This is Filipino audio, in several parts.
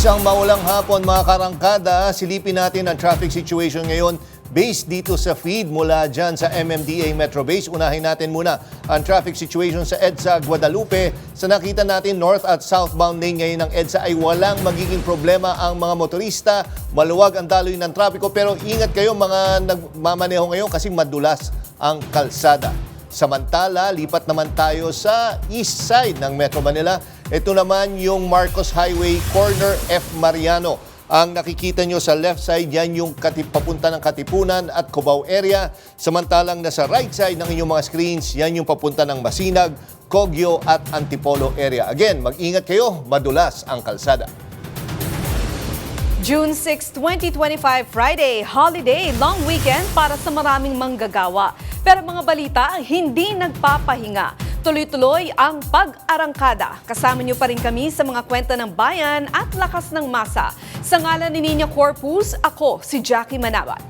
Isang maulang hapon mga karangkada, silipin natin ang traffic situation ngayon based dito sa feed mula dyan sa MMDA Metro Base. Unahin natin muna ang traffic situation sa EDSA Guadalupe. Sa nakita natin, north at southbound lane ngayon ng EDSA ay walang magiging problema ang mga motorista. Maluwag ang daloy ng trapiko pero ingat kayo mga nagmamaneho ngayon kasi madulas ang kalsada. Samantala, lipat naman tayo sa east side ng Metro Manila. Ito naman yung Marcos Highway Corner F. Mariano. Ang nakikita nyo sa left side, yan yung papunta ng Katipunan at Cubao area. Samantalang nasa right side ng inyong mga screens, yan yung papunta ng Masinag, Kogyo at Antipolo area. Again, mag-ingat kayo, madulas ang kalsada. June 6, 2025, Friday, holiday, long weekend para sa maraming manggagawa. Pero mga balita, hindi nagpapahinga. Tuloy-tuloy ang pag-arangkada. Kasama niyo pa rin kami sa mga kwenta ng bayan at lakas ng masa. Sa ngalan ni Nina Corpus, ako si Jackie Manabat.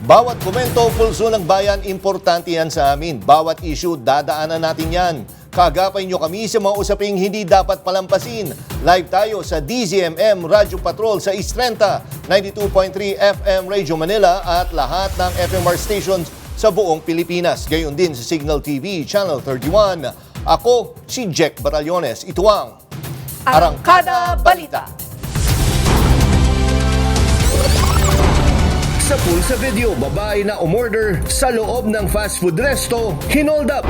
Bawat komento, pulso ng bayan, importante yan sa amin. Bawat issue, dadaanan natin yan. Kagapay nyo kami sa mga usaping hindi dapat palampasin. Live tayo sa DZMM Radio Patrol sa East 30, 92.3 FM Radio Manila at lahat ng FMR stations sa buong Pilipinas. Gayon din sa Signal TV, Channel 31. Ako, si Jack Batallones. Ito ang Arangkada Balita. Sa pulsa video, babae na umorder sa loob ng fast food resto, hinold up.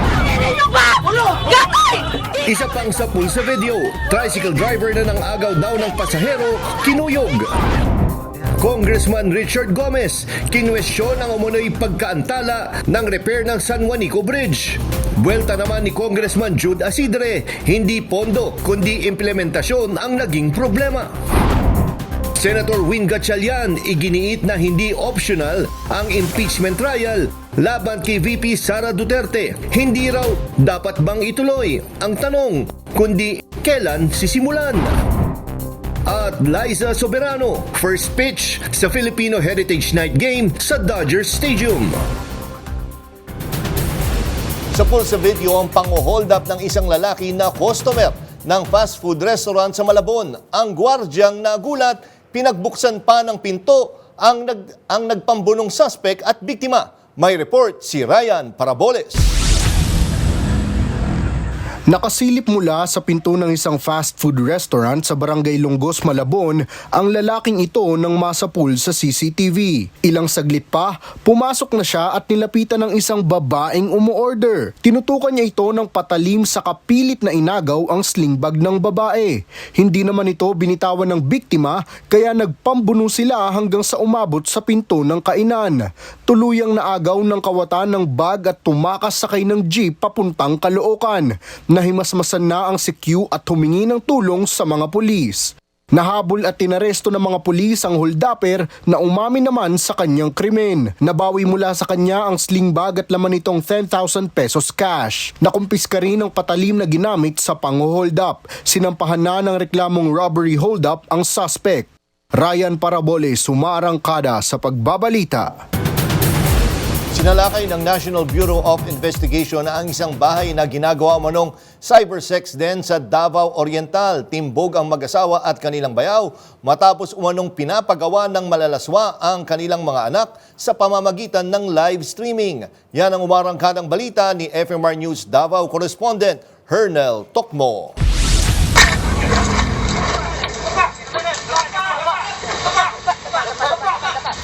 Isa pang sa pulsa video, tricycle driver na ng agaw daw ng pasahero, kinuyog. Congressman Richard Gomez, kinwestiyon ang umunoy pagkaantala ng repair ng San Juanico Bridge. Buwelta naman ni Congressman Jude Asidre, hindi pondo kundi implementasyon ang naging problema. Senator Win Gatchalian, iginiit na hindi optional ang impeachment trial laban kay VP Sara Duterte. Hindi raw dapat bang ituloy ang tanong, kundi kailan sisimulan. At Liza Soberano, first pitch sa Filipino Heritage Night Game sa Dodger Stadium. Sa pulsa video, ang pang-hold up ng isang lalaki na customer ng fast food restaurant sa Malabon. Ang gwardyang nagulat, pinagbuksan pa ng pinto ang nagpambunong suspect at biktima. May report si Ryan Paraboles. Nakasilip mula sa pinto ng isang fast food restaurant sa Barangay Lungos, Malabon ang lalaking ito nang masapul sa CCTV. Ilang saglit pa, pumasok na siya at nilapitan ng isang babaeng umu-order. Tinutukan niya ito ng patalim sa kapilit na inagaw ang sling bag ng babae. Hindi naman ito binitawan ng biktima kaya nagpambuno sila hanggang sa umabot sa pinto ng kainan. Tuluyang naagaw ng kawatan ng bag at tumakas sakay ng jeep papuntang Caloocan. Nahimasmasan na ang CQ at humingi ng tulong sa mga pulis. Nahabol at tinaresto ng mga pulis ang holdupper na umamin naman sa kanyang krimen. Nabawi mula sa kanya ang sling bag at laman nitong 10,000 pesos cash. Nakumpiska rin ang patalim na ginamit sa pang-hold up. Sinampahan na ng reklamong robbery hold up ang suspect. Ryan Paraboles, sumarangkada sa pagbabalita. Sinalakay ng National Bureau of Investigation na ang isang bahay na ginagawa manong cybersex den sa Davao Oriental. Timbog ang mag-asawa at kanilang bayaw matapos umanong pinapagawa ng malalaswa ang kanilang mga anak sa pamamagitan ng live streaming. Yan ang umarangkadang balita ni FMR News Davao correspondent Hernel Tokmo.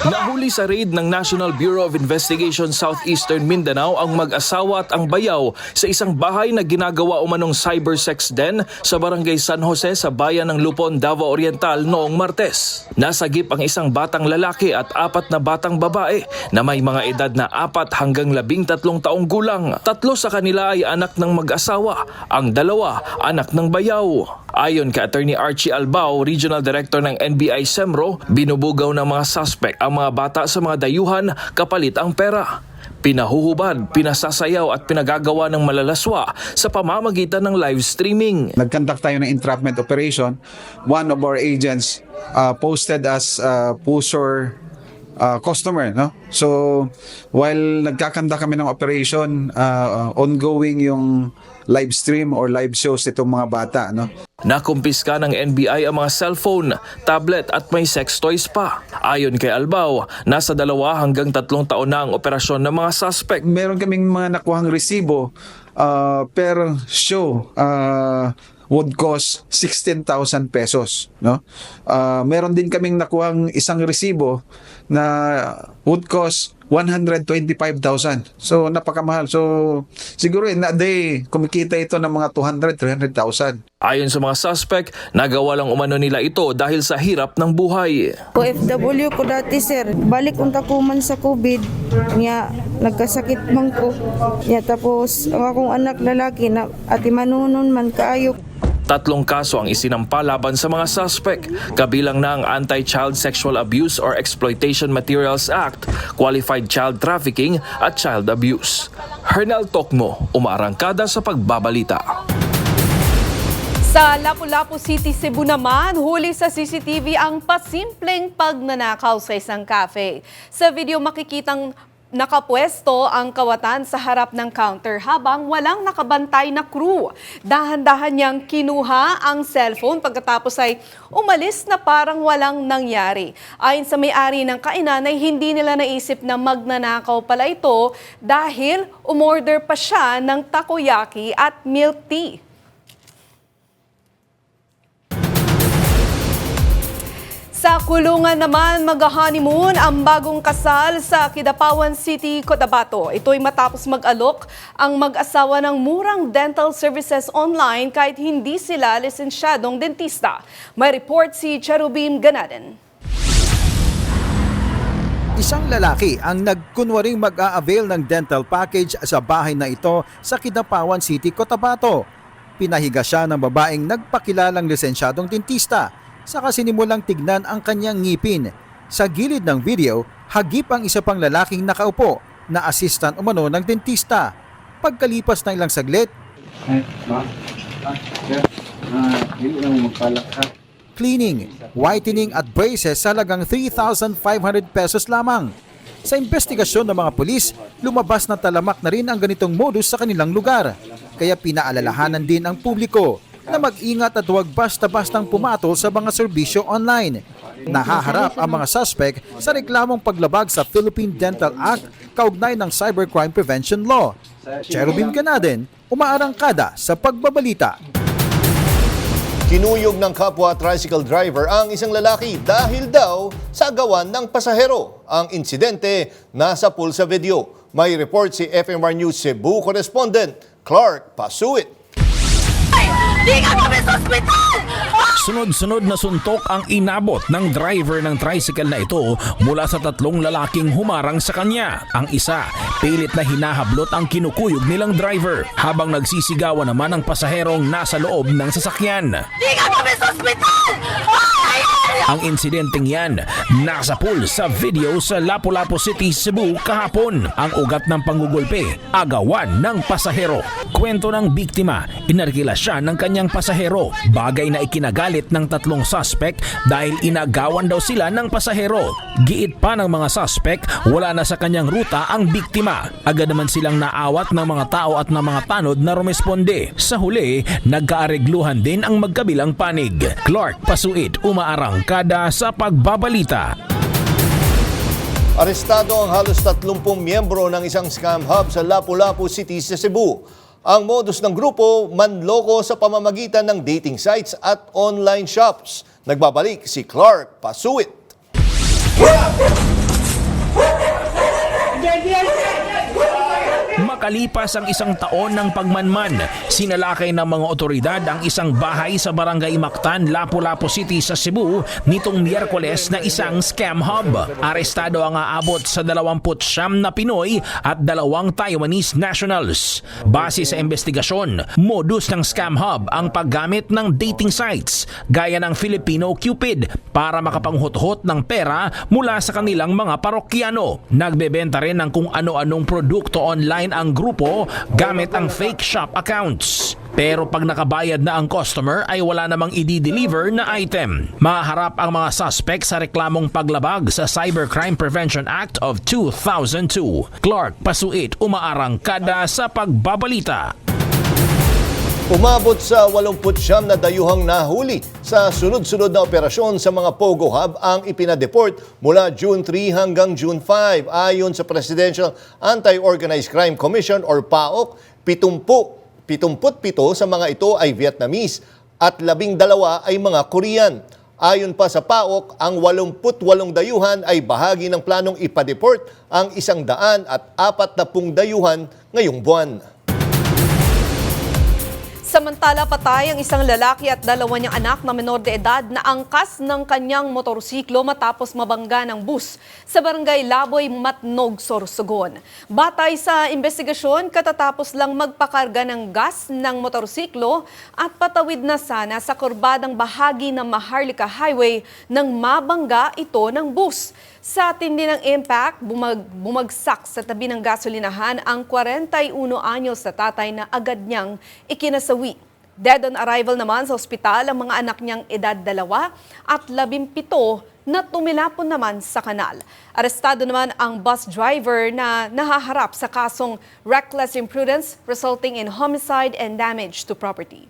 Nahuli sa raid ng National Bureau of Investigation Southeastern Mindanao ang mag-asawa at ang bayaw sa isang bahay na ginagawa umanong cybersex den sa Barangay San Jose sa bayan ng Lupon, Davao Oriental noong Martes. Nasagip ang isang batang lalaki at 4 na batang babae na may mga edad na 4 hanggang 13 taong gulang. 3 sa kanila ay anak ng mag-asawa, ang 2 anak ng bayaw. Ayon kay Attorney Archie Albao, Regional Director ng NBI SEMRO, binubugaw ng mga suspect ang mga bata sa mga dayuhan kapalit ang pera. Pinahuhubad, pinasasayaw at pinagagawa ng malalaswa sa pamamagitan ng live streaming. Nag-conduct tayo ng entrapment operation. One of our agents posted as pusher customer, no? So while nagkakanda kami ng operation, ongoing yung live stream or live shows itong mga bata, no? Nakumpiska ng NBI ang mga cellphone, tablet at may sex toys pa. Ayon kay Albao, nasa 2 hanggang 3 taon na ang operasyon ng mga suspect. Meron kaming mga nakuhang resibo per show would cost 16,000 pesos, no? Meron din kaming nakuhang isang resibo na would cost 125,000. So napakamahal. So siguro in a day kumikita ito ng mga 200,000-300,000. Ayon sa mga suspect, nagawa lang umano nila ito dahil sa hirap ng buhay. OFW ko dati sir, balik unta ko man sa COVID, nga nagkasakit man ko. Tapos ang akong anak lalaki na ati manunon man kaayo. 3 kaso ang isinampa laban sa mga suspect, kabilang na ang Anti-Child Sexual Abuse or Exploitation Materials Act, Qualified Child Trafficking at Child Abuse. Hernel Tokmo, umaarangkada sa pagbabalita. Sa Lapu-Lapu City, Cebu naman, huli sa CCTV ang pasimpleng pagnanakaw sa isang cafe. Sa video makikitang nakapwesto ang kawatan sa harap ng counter habang walang nakabantay na crew. Dahan-dahan niyang kinuha ang cellphone pagkatapos ay umalis na parang walang nangyari. Ayon sa may-ari ng kainan ay hindi nila naisip na magnanakaw pala ito dahil umorder pa siya ng takoyaki at milk tea. Sa kulungan naman, mag-honeymoon ang bagong kasal sa Kidapawan City, Cotabato. Ito'y matapos mag-alok ang mag-asawa ng murang dental services online kahit hindi sila lisensyadong dentista. May report si Cherubim Ganaden. Isang lalaki ang nagkunwaring mag-a-avail ng dental package sa bahay na ito sa Kidapawan City, Cotabato. Pinahiga siya ng babaeng nagpakilalang lisensyadong dentista. Saka sinimulang tignan ang kanyang ngipin. Sa gilid ng video, hagip ang isa pang lalaking nakaupo na assistant umano ng dentista. Pagkalipas ng ilang saglit, cleaning, whitening at braces sa halagang 3,500 pesos lamang. Sa investigasyon ng mga pulis, lumabas na talamak na rin ang ganitong modus sa kanilang lugar. Kaya pinaalalahanan din ang publiko na mag-ingat at huwag basta-bastang pumatol sa mga serbisyo online. Nahaharap ang mga suspect sa reklamong paglabag sa Philippine Dental Act kaugnay ng Cybercrime Prevention Law. Cherubim Ganaden, umaarangkada sa pagbabalita. Kinuyog ng kapwa tricycle driver ang isang lalaki dahil daw sa agawan ng pasahero. Ang insidente nasa pulsa video. May report si FMR News Cebu correspondent Clark Pasuit. Sunod-sunod na suntok ang inabot ng driver ng tricycle na ito mula sa 3 lalaking humarang sa kanya. Ang isa, pilit na hinahablot ang kinukuyog nilang driver habang nagsisigawan naman ang pasaherong nasa loob ng sasakyan. Ang insidenteng yan, nasa pool sa video sa Lapu-Lapu City, Cebu kahapon. Ang ugat ng panggugulpe, agawan ng pasahero. Kwento ng biktima, inarkila siya ng kanyang pasahero. Bagay na ikinagalit ng 3 suspect dahil inagawan daw sila ng pasahero. Giit pa ng mga suspect, wala na sa kanyang ruta ang biktima. Agad naman silang naawat ng mga tao at ng mga tanod na rumesponde. Sa huli, nagkaaregluhan din ang magkabilang panig. Clark Pasuit, umaarangkada sa pagbabalita. Arestado ang halos 30 miyembro ng isang scam hub sa Lapu-Lapu City sa Cebu. Ang modus ng grupo, manloko sa pamamagitan ng dating sites at online shops. Nagbabalik si Clark Pasuit. Makalipas ang 1 taon ng pagmanman, sinalakay ng mga otoridad ang isang bahay sa Barangay Mactan, Lapu-Lapu City sa Cebu nitong Miyerkules na isang scam hub. Arestado ang aabot sa 29 na Pinoy at 2 Taiwanese nationals. Base sa investigasyon, modus ng scam hub ang paggamit ng dating sites gaya ng Filipino Cupid para makapanghuthot ng pera mula sa kanilang mga parokyano. Nagbebenta rin ng kung ano-anong produkto online ang grupo gamit ang fake shop accounts. Pero pag nakabayad na ang customer ay wala namang i-deliver na item. Maharap ang mga suspect sa reklamong paglabag sa Cybercrime Prevention Act of 2002. Clark Pasuit, umaarangkada sa pagbabalita. Umabot sa 89 na dayuhang nahuli sa sunod-sunod na operasyon sa mga Pogo Hub ang ipinadeport mula June 3 hanggang June 5. Ayon sa Presidential Anti-Organized Crime Commission or PAOK, 77 sa mga ito ay Vietnamese at 12 ay mga Korean. Ayon pa sa PAOK, ang 88 dayuhan ay bahagi ng planong ipadeport ang 140 dayuhan ngayong buwan. Samantala, patay ang isang lalaki at dalawa niyang anak na menor de edad na angkas ng kanyang motorsiklo matapos mabangga ng bus sa barangay Laboy, Matnog, Sorsogon. Batay sa investigasyon, katatapos lang magpakarga ng gas ng motorsiklo at patawid na sana sa kurbadang bahagi ng Maharlika Highway nang mabangga ito ng bus. Sa tindi ng impact, bumagsak sa tabi ng gasolinahan ang 41 anyos na tatay na agad niyang ikinasawi. Dead on arrival naman sa ospital ang mga anak niyang edad 2 at 17 na tumilapon naman sa kanal. Arestado naman ang bus driver na nahaharap sa kasong reckless imprudence resulting in homicide and damage to property.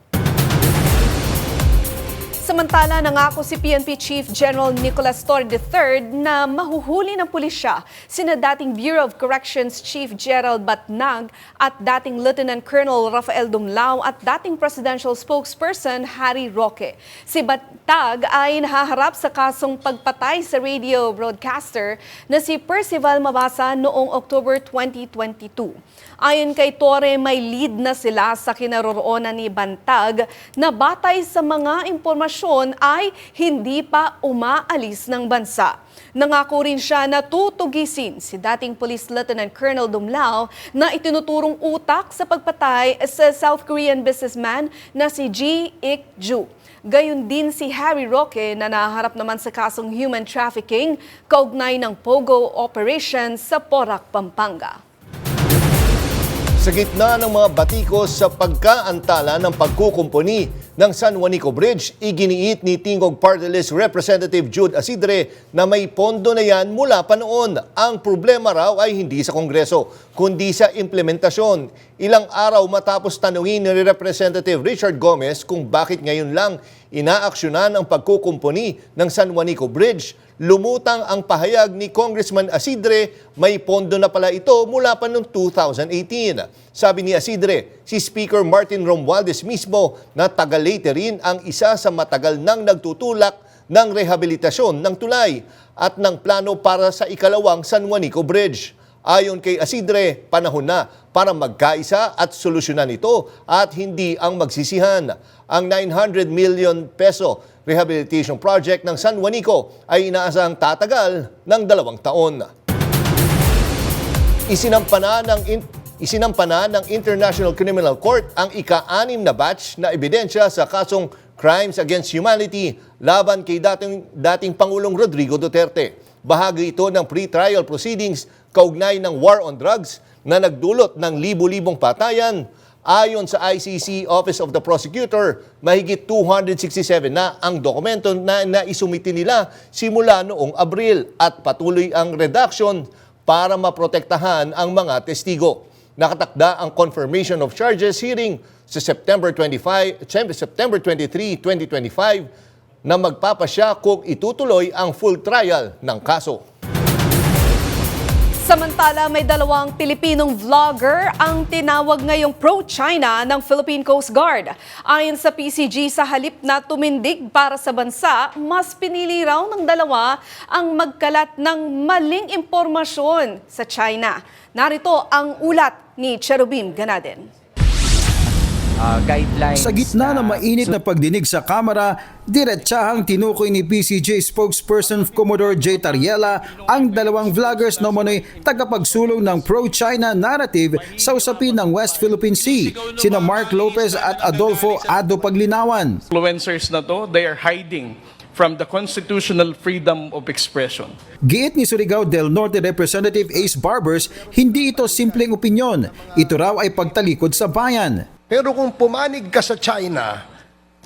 Samantala, nangako si PNP Chief General Nicolas Torre III na mahuhuli ng pulisya sina dating Bureau of Corrections Chief Gerald Batnag at dating Lieutenant Colonel Rafael Dumlao at dating Presidential Spokesperson Harry Roque. Si Batnag ay nahaharap sa kasong pagpatay sa radio broadcaster na si Percival Mabasa noong October 2022. Ayon kay Torre, may lead na sila sa kinaroroonan ni Bantag na batay sa mga impormasyon ay hindi pa umaalis ng bansa. Nangako rin siya na tutugisin si dating Police Lieutenant Colonel Dumlao na itinuturong utak sa pagpatay sa South Korean businessman na si Ji Ik-ju. Gayon din si Harry Roque na naharap naman sa kasong human trafficking kaugnay ng Pogo operation sa Porac, Pampanga. Sa gitna ng mga batikos sa pagkaantala ng pagkukumpuni ng San Juanico Bridge, iginiit ni Tingog Party List Representative Jude Asidre na may pondo na yan mula pa noon. Ang problema raw ay hindi sa Kongreso, kundi sa implementasyon. Ilang araw matapos tanungin ni Representative Richard Gomez kung bakit ngayon lang inaaksyonan ang pagkukumpuni ng San Juanico Bridge, lumutang ang pahayag ni Congressman Asidre, may pondo na pala ito mula pa noong 2018. Sabi ni Asidre, si Speaker Martin Romualdez mismo na taga Leyte rin ang isa sa matagal nang nagtutulak ng rehabilitasyon ng tulay at ng plano para sa ikalawang San Juanico Bridge. Ayon kay Asidre, panahon na para magkaisa at solusyonan ito at hindi ang magsisihan. Ang 900 million peso rehabilitation project ng San Juanico ay inaasahang tatagal ng 2 taon. Isinampana ng International Criminal Court ang ika-6 na batch na ebidensya sa kasong Crimes Against Humanity laban kay dating Pangulong Rodrigo Duterte. Bahagi ito ng pre-trial proceedings kaugnay ng war on drugs na nagdulot ng libu-libong patayan. Ayon sa ICC Office of the Prosecutor, mahigit 267 na ang dokumento na naisumiti nila simula noong Abril at patuloy ang redaction para maprotektahan ang mga testigo. Nakatakda ang confirmation of charges hearing sa September 23, 2025 na magpapasya kung itutuloy ang full trial ng kaso. Samantala, may 2 Pilipinong vlogger ang tinawag ngayong pro-China ng Philippine Coast Guard. Ayon sa PCG, sa halip na tumindig para sa bansa, mas pinili raw ng 2 ang magkalat ng maling impormasyon sa China. Narito ang ulat ni Cherubim Ganaden. Sa gitna ng mainit na pagdinig sa kamera, diretsahang tinukoy ni PCJ spokesperson Commodore J. Tariela ang 2 vloggers na umano'y tagapagsulong ng pro-China narrative sa usapin ng West Philippine Sea, sina Mark Lopez at Adolfo Ado Paglinawan. Influencers na to, they are hiding from the constitutional freedom of expression. Giit ni Surigao del Norte Representative Ace Barbers, hindi ito simpleng opinyon. Ito raw ay pagtalikod sa bayan. Pero kung pumanig ka sa China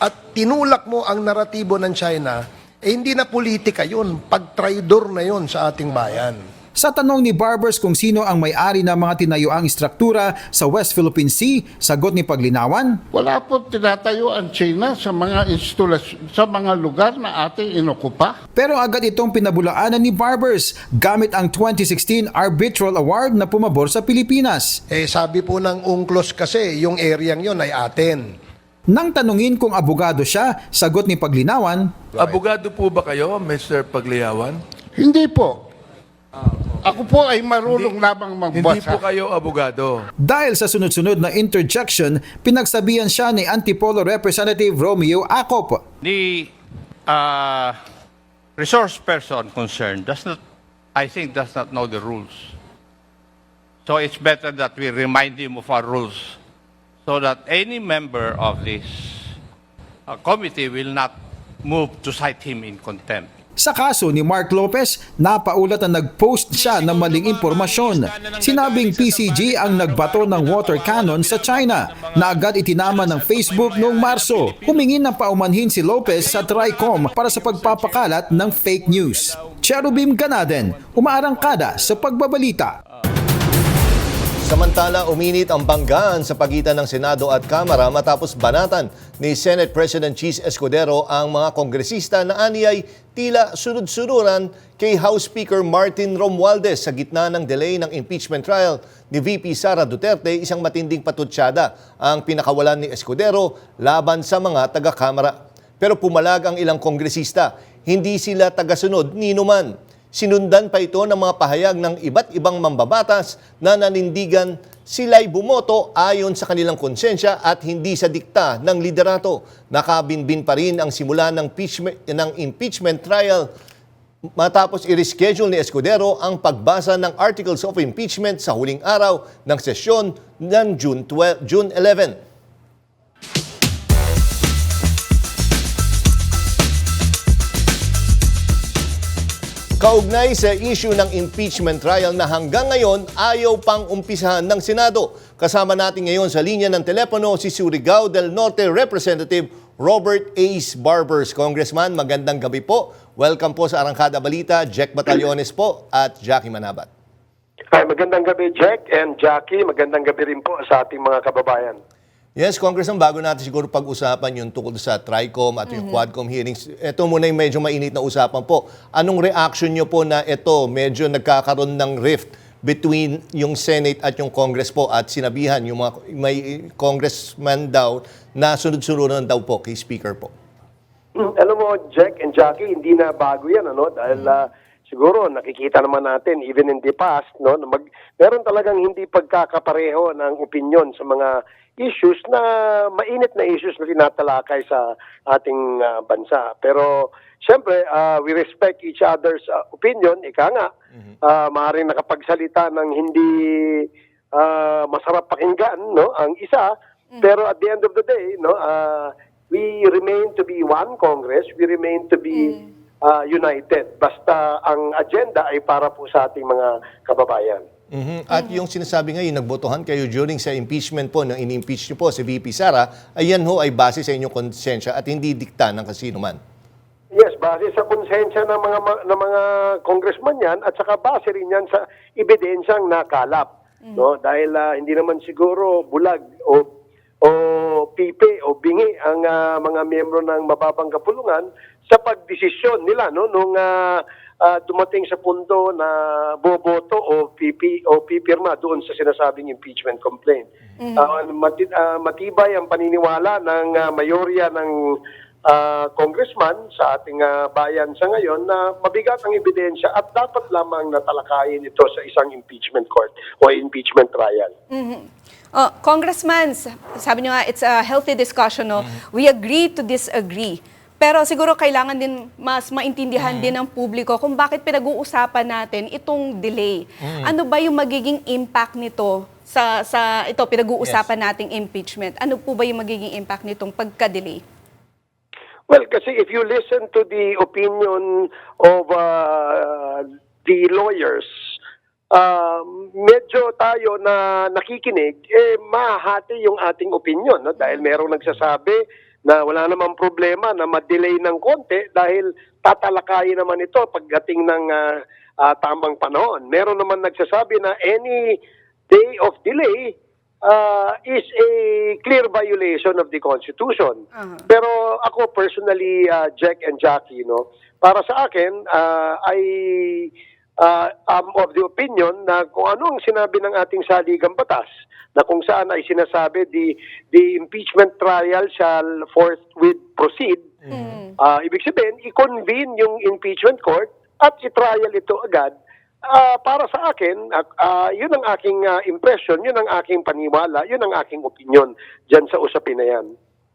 at tinulak mo ang naratibo ng China, hindi na politika yun, pagtraidor na yun sa ating bayan. Sa tanong ni Barbers kung sino ang may-ari ng mga tinayuang istruktura sa West Philippine Sea, sagot ni Paglinawan, Wala po tinatayo ang China sa mga sa mga lugar na ating inokupa. pero agad itong pinabulaanan ni Barbers gamit ang 2016 Arbitral Award na pumabor sa Pilipinas. Sabi po ng UNCLOS kasi, yung area yon ay atin. Nang tanungin kung abogado siya, sagot ni Paglinawan, Abogado po ba kayo, Mr. Pagliawan? Hindi po. Ako po ay marunong lamang Hindi magbasa. po kayo abogado. dahil sa sunod-sunod na interjection, pinagsabihan siya ni Antipolo Representative Romeo Acop. The resource person concerned I think does not know the rules. So it's better that we remind him of our rules so that any member of this committee will not move to cite him in contempt. Sa kaso ni Mark Lopez, napaulat na nag-post siya ng maling impormasyon. Sinabing PCG ang nagbato ng water cannon sa China na agad itinama ng Facebook noong Marso. Humingi ng paumanhin si Lopez sa TRICOM para sa pagpapakalat ng fake news. Cherubim Ganaden, umaarangkada sa pagbabalita. Samantala, uminit ang banggaan sa pagitan ng Senado at Kamara matapos banatan ni Senate President Cheese Escudero ang mga kongresista na aniyay tila sunod-sunuran kay House Speaker Martin Romualdez sa gitna ng delay ng impeachment trial ni VP Sara Duterte. Isang matinding patutsyada ang pinakawalan ni Escudero laban sa mga taga-Kamara. Pero pumalag ang ilang kongresista, hindi sila tagasunod ni numan. Sinundan pa ito ng mga pahayag ng iba't ibang mambabatas na nanindigan sila'y bumoto ayon sa kanilang konsensya at hindi sa dikta ng liderato. Nakabinbin pa rin ang simula ng impeachment trial matapos i-reschedule ni Escudero ang pagbasa ng Articles of Impeachment sa huling araw ng sesyon ng June 11. Kaugnay sa issue ng impeachment trial na hanggang ngayon ayaw pang umpisahan ng Senado. Kasama natin ngayon sa linya ng telepono si Surigao del Norte Representative Robert Ace Barbers. Congressman, magandang gabi po. Welcome po sa Arangkada Balita. Jack Batallones po at Jackie Manabat. Hi, magandang gabi Jack and Jackie. Magandang gabi rin po sa ating mga kababayan. Yes, Congressman, bago natin siguro pag-usapan yung tungkol sa TRICOM at yung Quadcom hearings, ito muna yung medyo mainit na usapan po. Anong reaction nyo po na ito medyo nagkakaroon ng rift between yung Senate at yung Congress po at sinabihan yung mga may congressman daw na sunod-sunuran daw po kay Speaker po? Alam mo, Jack and Jackie, hindi na bago yan, ano? Dahil siguro nakikita naman natin even in the past, no, na meron talagang hindi pagkakapareho ng opinion sa mga issues na mainit na issues na tinatalakay sa ating bansa. Pero siyempre, we respect each other's opinion. Ika nga, maaaring nakapagsalita ng hindi masarap pakinggan, no, ang isa. Pero at the end of the day, no, we remain to be one Congress. We remain to be united. Basta ang agenda ay para po sa ating mga kababayan. At yung sinasabi ngayon, nagbotohan kayo during sa impeachment po, nang in-impeach nyo po si VP Sara, ayan ho ay base sa inyong konsensya at hindi dikta ng kasino man. Yes, base sa konsensya ng mga congressman yan at saka base rin yan sa ebidensyang nakalap. No? Dahil hindi naman siguro bulag o pipi o bingi ang mga miyembro ng mababang kapulungan sa pagdesisyon nila, no, nung dumating sa punto na boboto o pipirma doon sa sinasabing impeachment complaint. Matibay ang paniniwala ng mayorya ng congressman sa ating bayan sa ngayon na mabigat ang ebidensya at dapat lamang natalakayin ito sa isang impeachment court o impeachment trial. Congressman, sabi niyo nga, it's a healthy discussion. No? We agree to disagree. Pero siguro kailangan din mas maintindihan din ng publiko kung bakit pinag-uusapan natin itong delay. Ano ba yung magiging impact nito sa ito pinag-uusapan nating impeachment? Ano po ba yung magiging impact nitong pagka-delay? Well, kasi if you listen to the opinion of the lawyers, medyo tayo na nakikinig, mahahati yung ating opinion. No? Dahil merong nagsasabi na wala namang problema na ma-delay ng konti dahil tatalakayin naman ito pagdating ng tamang panahon. Meron naman nagsasabi na any day of delay is a clear violation of the Constitution. Pero ako personally, Jack and Jackie, para sa akin, I'm of the opinion na kung ano ang sinabi ng ating saligang batas, na kung saan ay sinasabi the impeachment trial shall forthwith proceed, ibig sabihin, i-convene yung impeachment court at i-trial ito agad. Para sa akin, yun ang aking impression, yun ang aking paniwala, yun ang aking opinion dyan sa usapin na yan.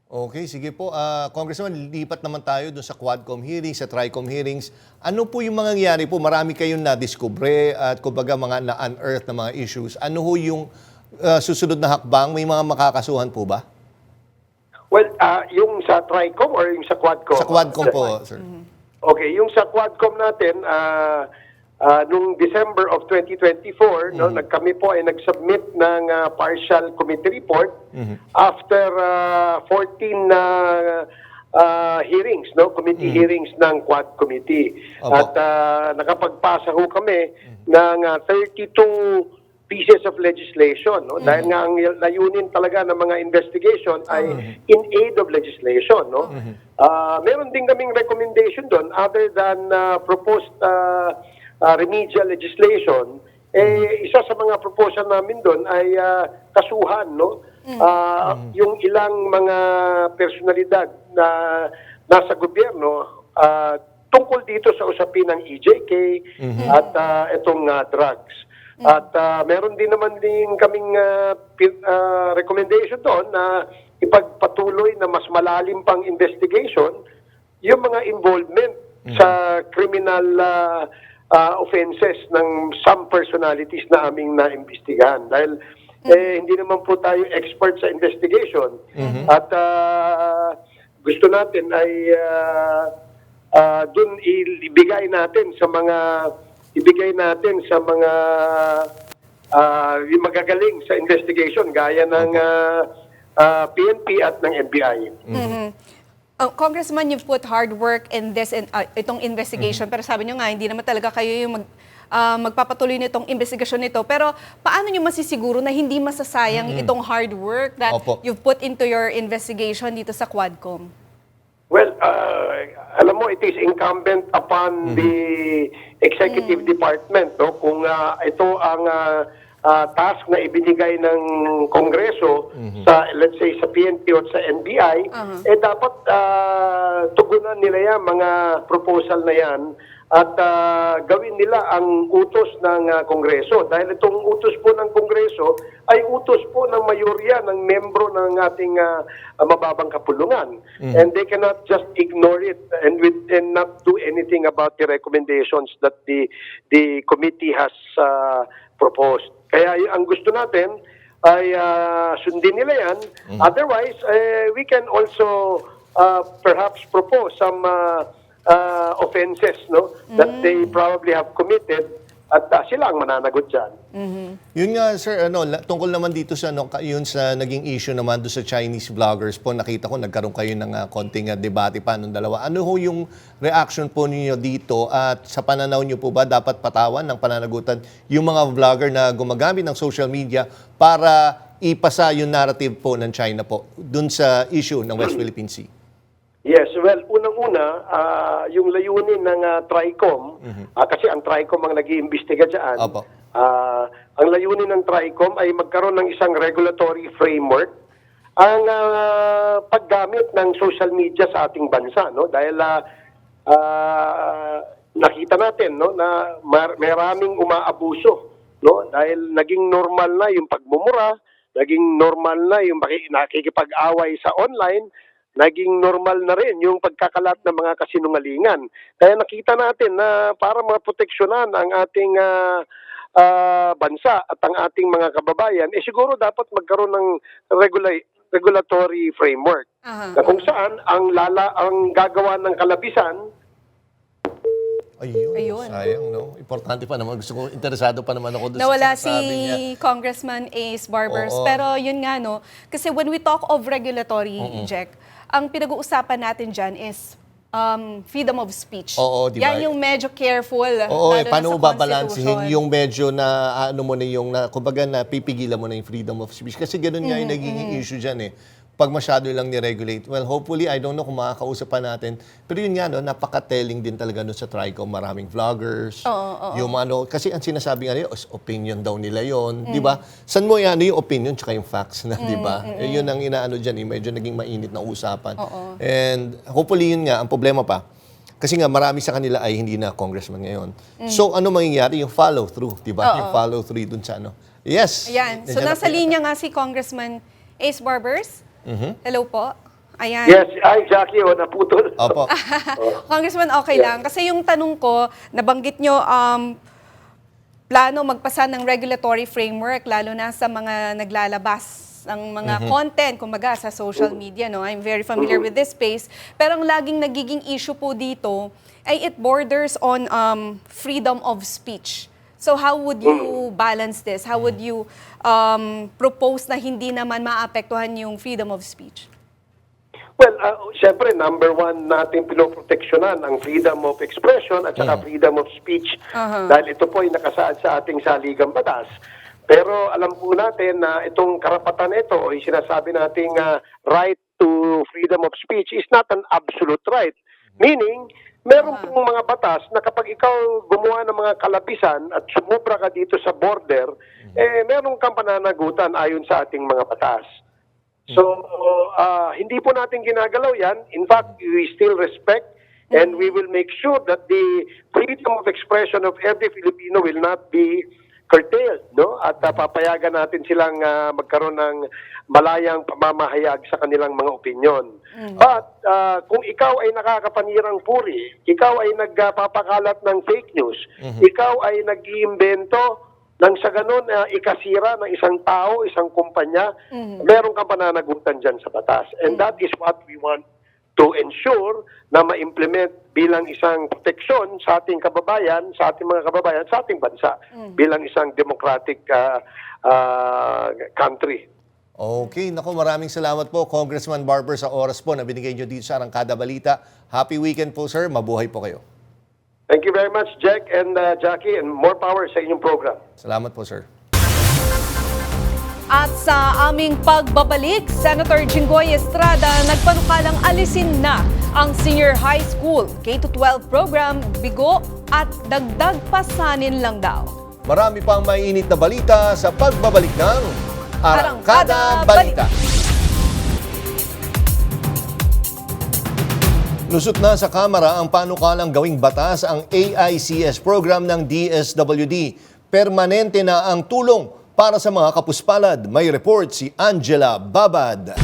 Okay, sige po. Congressman, lipat naman tayo dun sa Quadcom hearings, sa Tricom hearings. Ano po yung mga nangyari po? Marami kayong na-discover at kumbaga mga na-unearth na mga issues. Ano ho yung susunod na hakbang? May mga makakasuhan po ba? Well, yung sa Tricom or yung sa Quadcom? Sa Quadcom po, sir. Okay, yung sa Quadcom natin, nung December of 2024, kami po ay nag-submit ng partial committee report after 14 hearings, committee hearings ng Quad Committee. At nakapagpasa ho kami ng 32 pieces of legislation, dahil nga ang layunin talaga ng mga investigation ay in aid of legislation. Meron din kaming recommendation doon other than proposed remedial legislation. Isa sa mga proposal namin doon ay kasuhan, yung ilang mga personalidad na nasa gobyerno tungkol dito sa usapin ng EJK at itong drugs. At meron din naman din kaming recommendation doon na ipagpatuloy na mas malalim pang investigation yung mga involvement sa criminal offenses ng some personalities na aming naimbestigahan. Dahil hindi naman po tayo expert sa investigation. At gusto natin ay dun ibigay natin sa mga yung magagaling sa investigation gaya ng PNP at ng NBI. Congressman, you've put hard work in this itong investigation, pero sabi niyo nga hindi naman talaga kayo yung magpapatuloy nitong investigasyon nito. Pero paano niyo masisiguro na hindi masasayang itong hard work that you've put into your investigation dito sa Quadcom? Well, alam mo, it is incumbent upon the executive department, kung ito ang task na ibinigay ng Kongreso sa, let's say, sa PNP o sa NBI, dapat tugunan nila yan, mga proposal na yan, at gawin nila ang utos ng Kongreso. Dahil itong utos po ng Kongreso ay utos po ng mayorya ng membro ng ating mababang kapulungan. And they cannot just ignore it and not do anything about the recommendations that the committee has proposed. Kaya ang gusto natin ay sundin nila yan. Otherwise, we can also perhaps propose some offenses that they probably have committed at sila ang mananagot dyan. Yun nga, sir, tungkol naman dito sa yun sa naging issue naman doon sa Chinese vloggers po, nakita ko nagkaroon kayo ng konting debate pa nung dalawa. Ano ho yung reaction po ninyo dito at sa pananaw nyo po ba dapat patawan ng pananagutan yung mga vlogger na gumagamit ng social media para ipasa yung narrative po ng China po doon sa issue ng West Philippine Sea? Yes, well, unang-una, yung layunin ng Tricom, kasi ang Tricom ang nag-iimbestiga dyan, ang layunin ng Tricom ay magkaroon ng isang regulatory framework ang paggamit ng social media sa ating bansa. Dahil nakita natin na maraming umaabuso. Dahil naging normal na yung pagmumura, naging normal na yung nakikipag-away sa online, naging normal na rin yung pagkakalat ng mga kasinungalingan. Kaya nakita natin na para maproteksyonan ang ating bansa at ang ating mga kababayan, siguro dapat magkaroon ng regulatory framework. Na kung saan ang gagawa ng kalabisan Ayun. Sayang, no? Importante pa naman. Gusto ko, interesado pa naman ako doon Nawala sa si sinasabi niya. Congressman Ace Barbers. Oo. Pero yun nga, no? Kasi when we talk of regulatory, Jack, ang pinag-uusapan natin dyan is freedom of speech. Oo, di ba? Yan yung medyo careful. Oo, lalo na paano sa mo babalansihin Constitution. yung medyo na ano mo na yung kumbaga na pipigilan mo na yung freedom of speech kasi ganoon nga yung nagiging issue diyan eh. Pag masyado lang ni-regulate. Well, hopefully, I don't know kung makakausap pa natin. Pero yun nga, no, napaka-telling din talaga no, sa TRICOM. Maraming vloggers. Yung kasi ang sinasabi nga nila, opinion daw nila yon, di ba? Saan mo yan, yung opinion tsaka yung facts na, di ba? Yun ang inaano dyan, medyo naging mainit na usapan. And hopefully yun nga, ang problema pa, kasi nga marami sa kanila ay hindi na congressman ngayon. So ano mangyayari? Yung follow-through, di ba? Yung follow-through dun sa ano. Yes! Ayan. So nasa linya nga si Congressman Ace Barbers. Hello po. Ayan. Yes, ay Jackie, naputol. Opo. Congressman, okay lang. Kasi yung tanong ko, nabanggit nyo, plano magpasa ng regulatory framework, lalo na sa mga naglalabas ng mga content, kumbaga sa social media. No? I'm very familiar with this space. Pero ang laging nagiging issue po dito ay it borders on freedom of speech. So how would you balance this? How would you propose na hindi naman maapektuhan yung freedom of speech? Well, syempre, number one natin pinoproteksyonan ang freedom of expression at saka freedom of speech dahil ito po ay nakasaad sa ating saligang batas. Pero alam po natin na itong karapatan ito o yung sinasabi nating right to freedom of speech is not an absolute right. Meaning, meron pong mga batas na kapag ikaw gumawa ng mga kalapisan at sumubra ka dito sa border, meron kang pananagutan ayon sa ating mga batas. So, hindi po natin ginagalaw yan. In fact, we still respect and we will make sure that the freedom of expression of every Filipino will not be curtailed, no? At papayagan natin silang magkaroon ng malayang pamamahayag sa kanilang mga opinyon. But kung ikaw ay nakakapanirang puri, ikaw ay nagpapakalat ng fake news, ikaw ay nag-iimbento nang sa ganun ikasira ng isang tao, isang kumpanya, meron kang pananagutan dyan sa batas. And that is what we want to ensure na ma-implement bilang isang proteksyon sa ating kababayan, sa ating mga kababayan, sa ating bansa, bilang isang democratic country. Okay, naku, maraming salamat po Congressman Barber sa oras po na binigay nyo dito sa Arangkada Balita. Happy weekend po sir, mabuhay po kayo. Thank you very much, Jack and Jackie, and more power sa inyong program. Salamat po sir. At sa aming pagbabalik, Senator Jinggoy Estrada nagpanukalang alisin na ang senior high school K-12 program, bigo at dagdag pasanin lang daw. Marami pang mainit na balita sa pagbabalik ng Arangkada Balita. Lusot na sa Kamara ang panukalang gawing batas ang AICS program ng DSWD. Permanente na ang tulong para sa mga kapuspalad. May report si Angela Babad.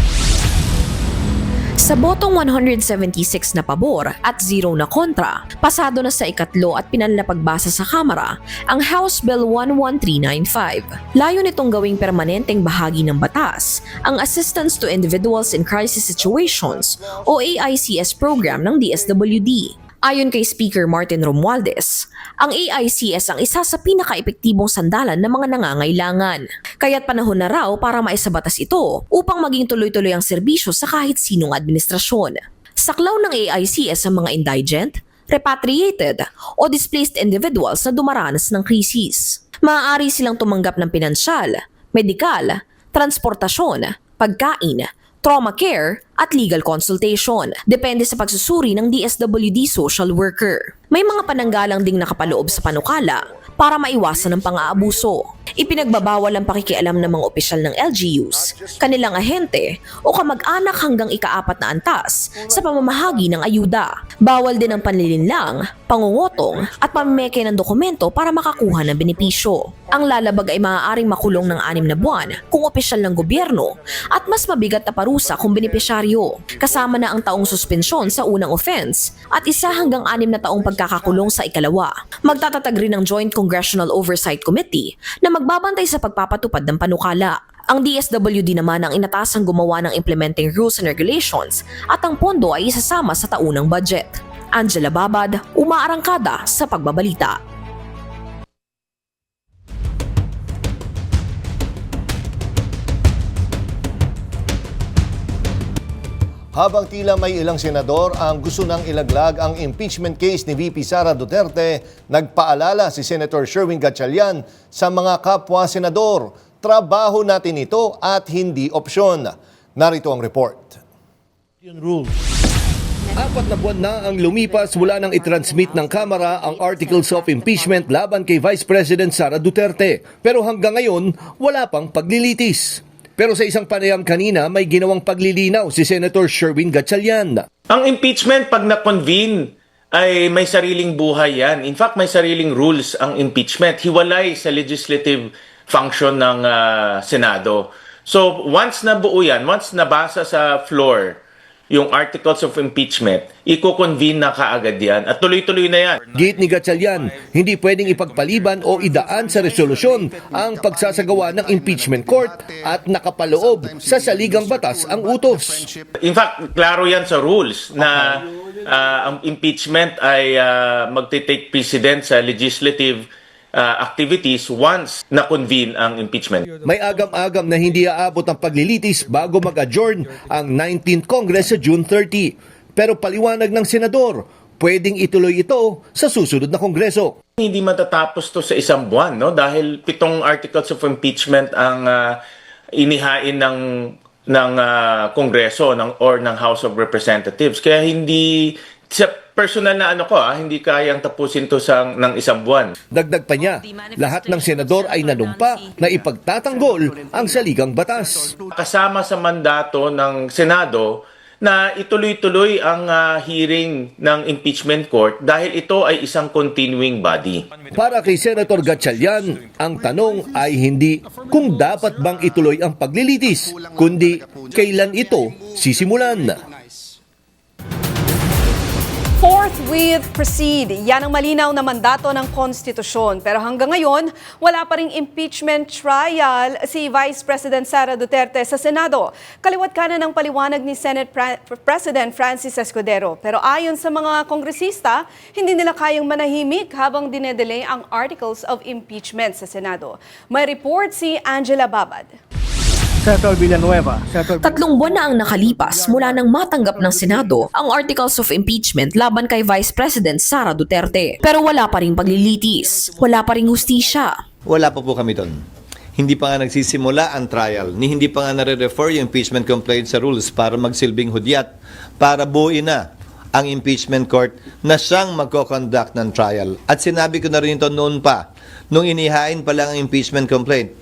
Sa botong 176 na pabor at 0 na kontra, pasado na sa ikatlo at pinanlapagbasa sa Kamara ang House Bill 11395. Layo nitong gawing permanenteng bahagi ng batas ang Assistance to Individuals in Crisis Situations o AICS program ng DSWD. Ayon kay Speaker Martin Romualdez, ang AICS ang isa sa pinaka-epektibong sandalan ng mga nangangailangan. Kaya't panahon na raw para maisabatas ito upang maging tuloy-tuloy ang serbisyo sa kahit sinong administrasyon. Saklaw ng AICS ang mga indigent, repatriated o displaced individuals na dumaranas ng krisis. Maaari silang tumanggap ng pinansyal, medikal, transportasyon, pagkain, trauma care at legal consultation. Depende sa pagsusuri ng DSWD social worker. May mga pananggalang ding nakapaloob sa panukala para maiwasan ang pang-aabuso. Ipinagbabawal ang pakikialam ng mga opisyal ng LGUs, kanilang ahente o kamag-anak hanggang ika-4 na antas sa pamamahagi ng ayuda. Bawal din ang panlilinlang, pangungutong at pamimeke ng dokumento para makakuha ng benepisyo. Ang lalabag ay maaaring makulong ng 6 na buwan kung opisyal ng gobyerno at mas mabigat na parusa kung benepisyaryo. Kasama na ang taong suspensyon sa unang offense at 1 hanggang 6 na taong pagkakakulong sa ikalawa. Magtatatag rin ng Joint Congressional Oversight Committee na magbabantay sa pagpapatupad ng panukala. Ang DSWD naman ang inatasang gumawa ng implementing rules and regulations at ang pondo ay isasama sa taunang budget. Angela Babad, umaarangkada sa pagbabalita. Habang tila may ilang senador ang gusto nang ilaglag ang impeachment case ni VP Sara Duterte, nagpaalala si Senator Sherwin Gatchalian sa mga kapwa senador. Trabaho natin ito at hindi opsyon. Narito ang report. 4 na buwan na ang lumipas mula nang itransmit ng Kamara ang Articles of Impeachment laban kay Vice President Sara Duterte. Pero hanggang ngayon, wala pang paglilitis. Pero sa isang panayam kanina, may ginawang paglilinaw si Senator Sherwin Gatchalian. Ang impeachment, pag na-convene, ay may sariling buhay yan. In fact, may sariling rules ang impeachment. Hiwalay sa legislative function ng Senado. So, once nabuo yan, once nabasa sa floor yung articles of impeachment, i-convene na kaagad yan at tuloy-tuloy na yan. Git ni Gatchalian, hindi pwedeng ipagpaliban o idaan sa resolusyon ang pagsasagawa ng impeachment court at nakapaloob sa saligang batas ang utos. In fact, klaro yan sa rules na ang impeachment ay magte-take precedence sa legislative activities once na-convene ang impeachment. May agam-agam na hindi aabot ang paglilitis bago mag-adjourn ang 19th Congress sa June 30. Pero paliwanag ng senador, pwedeng ituloy ito sa susunod na Kongreso. Hindi matatapos to sa isang buwan, no? Dahil 7 articles of impeachment ang inihain ng Kongreso or ng House of Representatives. Kaya hindi sa personal na hindi kayang tapusin to ng isang buwan. Dagdag pa niya, lahat ng senador ay nanumpa na ipagtatanggol ang saligang batas. Kasama sa mandato ng Senado na ituloy-tuloy ang hearing ng impeachment court dahil ito ay isang continuing body. Para kay Senator Gatchalian, ang tanong ay hindi kung dapat bang ituloy ang paglilitis, kundi kailan ito sisimulan. Forthwith proceed. Yan ang malinaw na mandato ng konstitusyon. Pero hanggang ngayon, wala pa ring impeachment trial si Vice President Sara Duterte sa Senado. Kaliwat kanan ng paliwanag ni Senate President Francis Escudero. Pero ayon sa mga kongresista, hindi nila kayang manahimik habang dinedelay ang articles of impeachment sa Senado. May report si Angela Babad. Senator Villanueva. 3 buwan na ang nakalipas mula nang matanggap ng Senado ang Articles of Impeachment laban kay Vice President Sara Duterte. Pero wala pa ring paglilitis, wala pa ring hustisya. Wala pa po kami doon. Hindi pa nga nagsisimula ang trial, hindi pa nga nare-refer yung impeachment complaint sa rules para magsilbing hudyat, para buuin na ang impeachment court na siyang magko-conduct ng trial. At sinabi ko na rin ito noon pa, nung inihain pa lang ang impeachment complaint.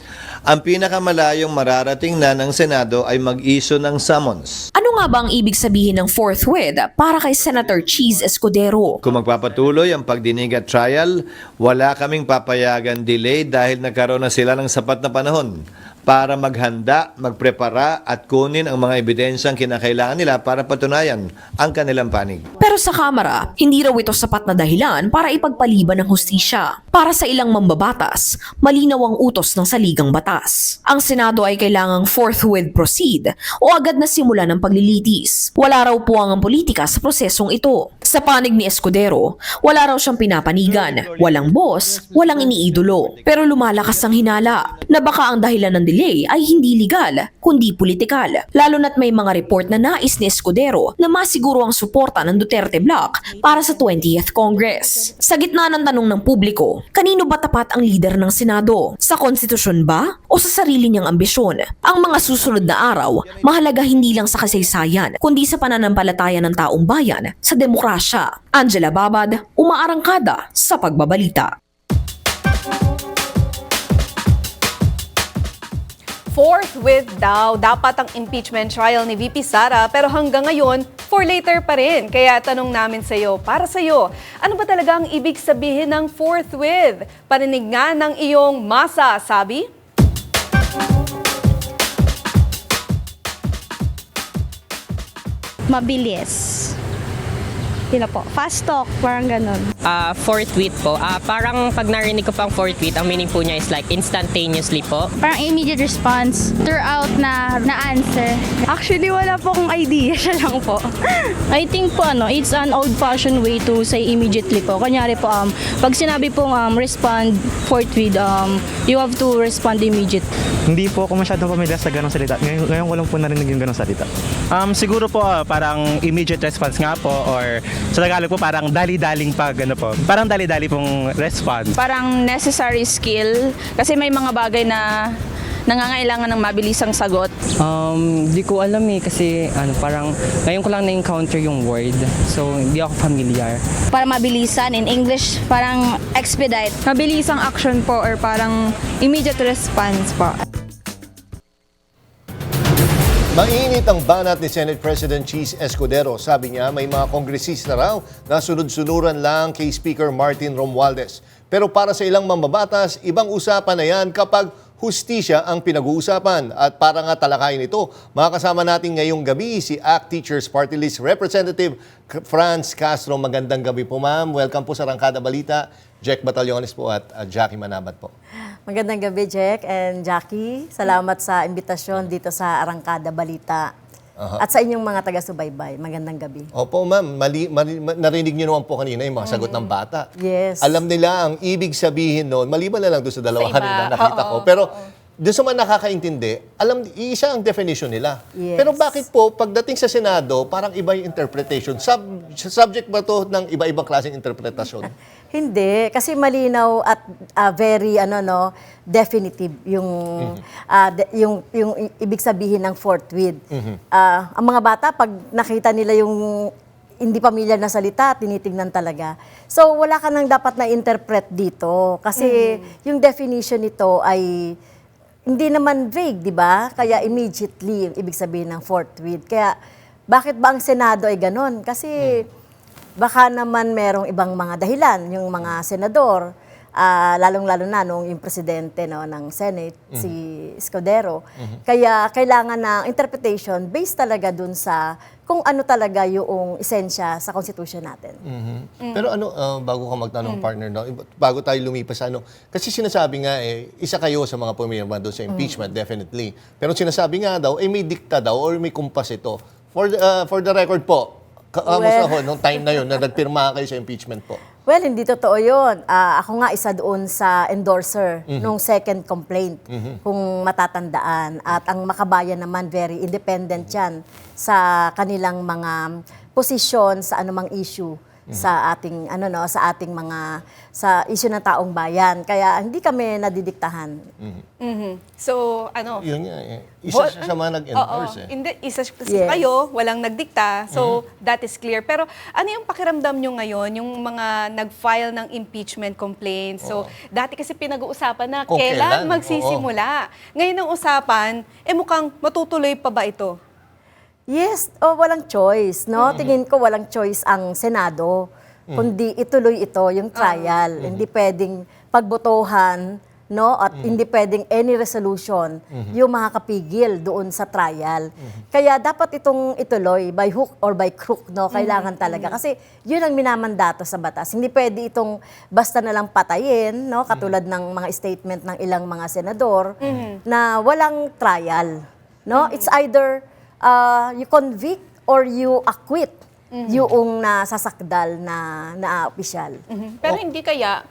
Ang pinakamalayong mararating na ng Senado ay mag-issue ng summons. Ano nga ba ang ibig sabihin ng forthwith para kay Senator Cheese Escudero? Kung magpapatuloy ang pagdinig at trial, wala kaming papayagan delay dahil nagkaroon na sila ng sapat na panahon para maghanda, magprepara at kunin ang mga ebidensyang kinakailangan nila para patunayan ang kanilang panig. Pero sa Kamara, hindi raw ito sapat na dahilan para ipagpaliban ng hustisya. Para sa ilang mambabatas, malinaw ang utos ng saligang batas. Ang Senado ay kailangang forthwith proceed o agad na simula ng paglilitis. Wala raw puwangang politika sa prosesong ito. Sa panig ni Escudero, wala raw siyang pinapanigan, walang boss, walang iniidolo. Pero lumalakas ang hinala na baka ang dahilan ng delay ay hindi legal, kundi politikal. Lalo na't may mga report na nais ni Escudero na masiguro ang suporta ng Duterte Bloc para sa 20th Congress. Sa gitna ng tanong ng publiko, kanino ba tapat ang leader ng Senado? Sa konstitusyon ba o sa sarili niyang ambisyon? Ang mga susunod na araw, mahalaga hindi lang sa kasaysayan, kundi sa pananampalataya ng taong bayan sa demokrasya. Angela Babad, umaarangkada sa pagbabalita. Forthwith daw dapat ang impeachment trial ni VP Sara pero hanggang ngayon, for later pa rin. Kaya tanong namin sa iyo, para sa iyo, ano ba talaga ang ibig sabihin ng forthwith? Parinig nga ng iyong masasabi? Mabilis. Yun na po, fast talk, parang ganun. For tweet po. Parang pag narinig ko pang for tweet, ang meaning po niya is like instantaneously po. Parang immediate response throughout na answer. Actually, wala po akong idea. Siya lang po. I think po it's an old-fashioned way to say immediately po. Kunyari po, pag sinabi pong respond forthwith, you have to respond immediate. Hindi po ako masyadong pamilyar sa ganong salita. Ngayon ko lang po narinig yung ganong salita. Siguro po parang immediate response nga po or sa Tagalog po parang dali-daling pag po. Parang dali-dali pong response. Parang necessary skill kasi may mga bagay na nangangailangan ng mabilisang sagot. Di ko alam kasi parang ngayon ko lang na-encounter yung word. So hindi ako familiar. Para mabilisan, in English, parang expedite. Mabilisang action po or parang immediate response po. Mainit ang banat ni Senate President Cheese Escudero. Sabi niya may mga kongresista raw na sunod-sunuran lang kay Speaker Martin Romualdez. Pero para sa ilang mambabatas, ibang usapan na yan kapag hustisya ang pinag-uusapan. At para nga talakayin ito, makakasama natin ngayong gabi si ACT Teachers Party List Representative Franz Castro. Magandang gabi po, ma'am. Welcome po sa Arangkada Balita. Jack Batallones po at Jackie Manabat po. Magandang gabi, Jack and Jackie. Salamat sa imbitasyon dito sa Arangkada Balita. At sa inyong mga taga-subaybay. Magandang gabi. Opo, ma'am. Narinig niyo naman po kanina yung mga sagot ng bata. Yes. Alam nila ang ibig sabihin noon, maliban na lang doon sa dalawa kanina nakita ko. Pero doon sa mga nakakaintindi, isa ang definition nila. Yes. Pero bakit po, pagdating sa Senado, parang iba yung interpretation? Subject ba to ng iba-ibang klaseng interpretasyon? Hindi, kasi malinaw at very definitive yung yung ibig sabihin ng forthwith. Ang mga bata pag nakita nila yung hindi pamilyar na salita, tinitingnan talaga. So wala ka nang dapat na interpret dito kasi yung definition nito ay hindi naman vague, di ba? Kaya immediately yung ibig sabihin ng forthwith. Kaya bakit ba ang Senado ay ganon? Kasi baka naman merong ibang mga dahilan, yung mga senador, lalong-lalo na nung yung presidente ng Senate, si Escudero. Kaya kailangan ng interpretation based talaga dun sa kung ano talaga yung esensya sa Constitution natin. Pero bago ka magtanong, partner, bago tayo lumipas kasi sinasabi nga isa kayo sa mga pumirma doon sa impeachment, definitely. Pero sinasabi nga daw, may dikta daw or may kumpas ito. For the record po, kamusta ho nung time na yun na nagpirma kayo sa impeachment po? Well, hindi totoo yun. Ako nga isa doon sa endorser nung second complaint, kung matatandaan. At ang Makabayan naman, very independent yan sa kanilang mga posisyon sa anumang issue sa ating sa issue ng taong bayan. Kaya hindi kami nadidiktahan. So, Yun nga isa siya mga nag-endorse Hindi, isa kayo, walang nagdikta. So, that is clear. Pero ano yung pakiramdam nyo ngayon, yung mga nag-file ng impeachment complaint? So, dati kasi pinag-uusapan na Kung kailan kailan, magsisimula. Ngayon ang usapan, mukhang matutuloy pa ba ito? Yes, walang choice, no? Tingin ko walang choice ang Senado, kundi ituloy ito yung trial. Hindi pwedeng pagbotohan, no? At hindi pwedeng any resolution yung makakapigil doon sa trial. Kaya dapat itong ituloy by hook or by crook, no? Kailangan talaga kasi yun ang minamandato sa batas. Hindi pwede itong basta na lang patayin, no? Katulad ng mga statement ng ilang mga senador na walang trial, no? It's either you convict or you acquit yung nasasakdal na opisyal. Pero hindi kaya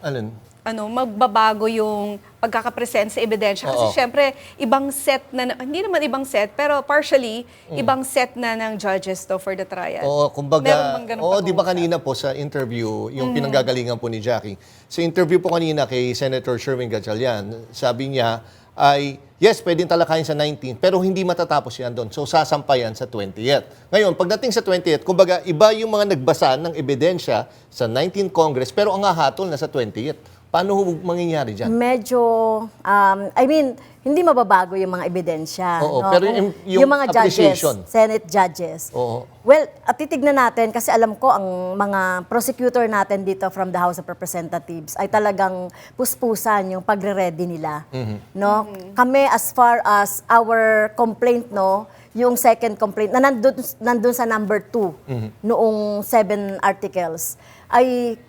magbabago yung pagkakapresent sa ebidensya. Kasi syempre, ibang set na, hindi naman ibang set, pero partially, ibang set na ng judges to for the trial. Kumbaga, di ba kanina po sa interview, yung pinanggagalingan po ni Jackie, sa interview po kanina kay Senator Sherwin Gatchalian, sabi niya ay, yes, pwedeng talakayin sa 19, pero hindi matatapos yan doon. So, sasampayan sa 20th. Ngayon, pagdating sa 20th, kumbaga, iba yung mga nagbasa ng ebidensya sa 19th Congress, pero ang hahatol na sa 20th. Paano mangyayari dyan? Medyo, hindi mababago yung mga ebidensya. Oo, no? pero yung mga judges, Senate judges. Oo. Well, at titignan natin, kasi alam ko ang mga prosecutor natin dito from the House of Representatives ay talagang puspusan yung pagre-ready nila. No? Kami, as far as our complaint, no, yung second complaint na nandun sa number 2 noong 7 articles, ay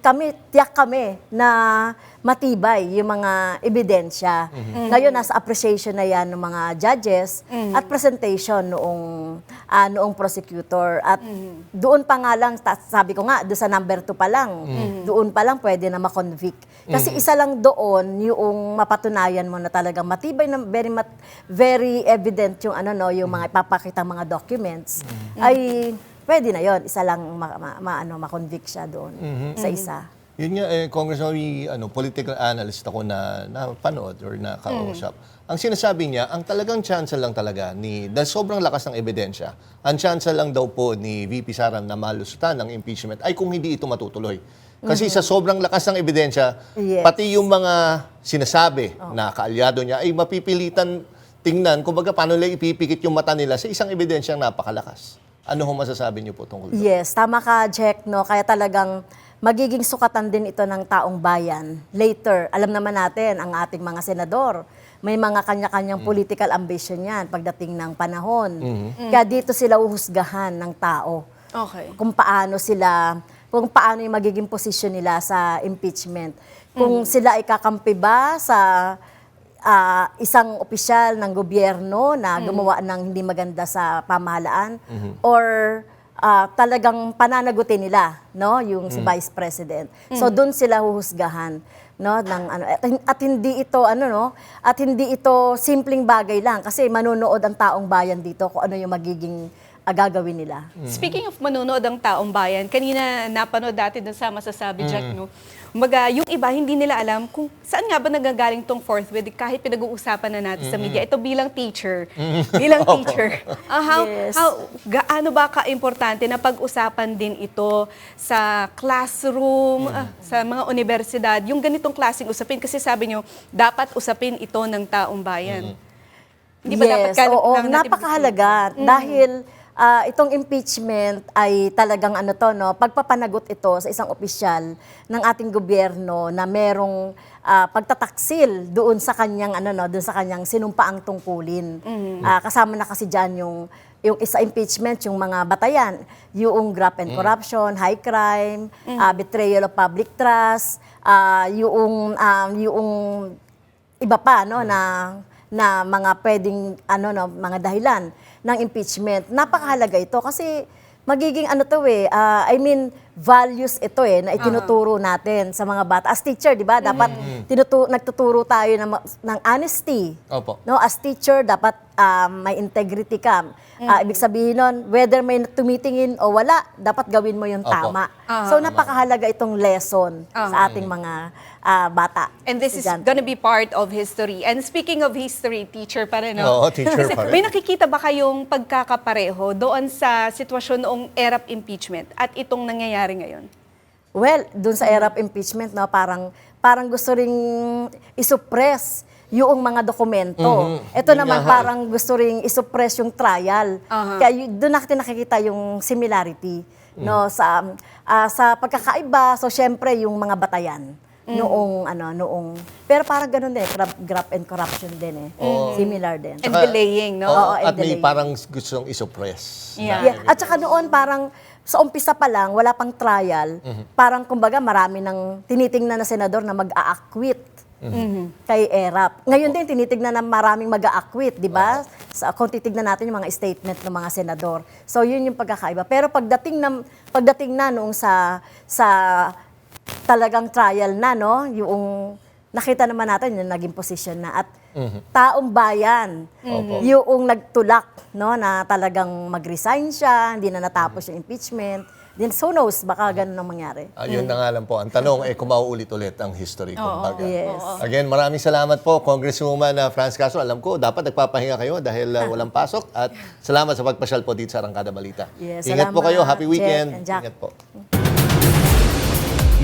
tiyak kami na matibay yung mga ebidensya. Ngayon, nasa appreciation na yan ng mga judges at presentation noong prosecutor. At doon pa nga lang, sabi ko nga, doon sa number 2 pa lang, doon pa lang pwede na ma-convict. Kasi isa lang doon yung mapatunayan mo na talagang matibay, na very evident yung yung mga ipapakita mga documents, ay pwede na yon. Isa lang ma-convict siya doon sa isa. Yun nga, Congressman, political analyst ako na napanood or nakausap. Ang sinasabi niya, ang talagang chance lang talaga dahil sobrang lakas ng ebidensya, ang chance lang daw po ni VP Sara na malusutan ng impeachment ay kung hindi ito matutuloy. Kasi sa sobrang lakas ng ebidensya, pati yung mga sinasabi na kaalyado niya ay mapipilitan tingnan kung baga paano nila ipipikit yung mata nila sa isang ebidensyang napakalakas. Ano ho masasabi niyo po tungkol doon? Yes, tama ka, Jack, no? Kaya talagang magiging sukatan din ito ng taong bayan. Later, alam naman natin, ang ating mga senador, may mga kanya-kanyang political ambition yan pagdating ng panahon. Kaya dito sila uhusgahan ng tao. Okay. Kung paano yung magiging posisyon nila sa impeachment. Kung sila ay kakampi ba sa isang opisyal ng gobyerno na gumawa ng hindi maganda sa pamahalaan, or talagang pananagutin nila, no, yung si Vice President. So doon sila huhusgahan, no, ng at hindi ito simpleng bagay lang kasi manonood ang taong bayan dito kung ano yung magiging gagawin nila. Speaking of manonood ang taong bayan, kanina napanood dati dun sa masasabi, Jack, no? Yung iba, hindi nila alam kung saan nga ba nagagaling tong fourth with kahit pinag-uusapan na natin sa media. Ito bilang teacher. Gaano ba ka-importante na pag-usapan din ito sa classroom, sa mga universidad, yung ganitong klaseng usapin? Kasi sabi nyo, dapat usapin ito ng taong bayan. Hindi ba dapat napakahalaga. Dahil itong impeachment ay talagang pagpapanagot ito sa isang opisyal ng ating gobyerno na merong pagtataksil doon sa kanyang doon sa kanyang sinumpaang tungkulin. Kasama na kasi diyan yung isa impeachment, yung mga batayan, yung graft and corruption, high crime, betrayal of public trust, yung iba pa na mga pwedeng mga dahilan ng impeachment. Napakahalaga ito kasi magiging values ito na itinuturo natin sa mga bata. As teacher, di ba? Dapat nagtuturo tayo ng honesty. Opo. No, as teacher, dapat may integrity ka. Ibig sabihin nun, whether may tumitingin o wala, dapat gawin mo yung tama. So napakahalaga itong lesson sa ating mga bata. And this is gonna be part of history. And speaking of history, teacher pa rin, no? Oo, teacher pa rin. May nakikita ba kayong pagkakapareho doon sa sitwasyon noong era of impeachment at itong nangyayari ngayon? Well, doon sa era of impeachment, no, parang gusto ring isuppress yung mga dokumento. Ito naman parang gusto ring isuppress yung trial. Kaya doon natin nakikita yung similarity, no, sa pagkakaiba. So syempre yung mga batayan noong pero parang ganoon din, graft and corruption din similar din. And delaying, no? At may parang gustong isuppress. At saka noon parang sa umpisa pa lang, wala pang trial, parang kumbaga marami nang tinitingnan na senador na mag-a-acquit kay ERAP. Ngayon din, tinitignan na maraming mag-a-acquit, di ba? Kung titignan natin yung mga statement ng mga senador. So, yun yung pagkakaiba. Pero pagdating na noong sa talagang trial na, no? Yung nakita naman natin yung naging position na. At taong bayan, yung nagtulak, no? Na talagang mag-resign siya, hindi na natapos yung impeachment. Then, who knows, baka ganun ang mangyari. Yun na nga lang po. Ang tanong kung mauulit-ulit ang history. Yes. Again, maraming salamat po, Congresswoman Franz Castro. Alam ko, dapat nagpapahinga kayo dahil walang pasok. At salamat sa pagpasyal po dito sa Arangkada Balita. Yes, Ingat po kayo. Happy weekend. Jack. Ingat po.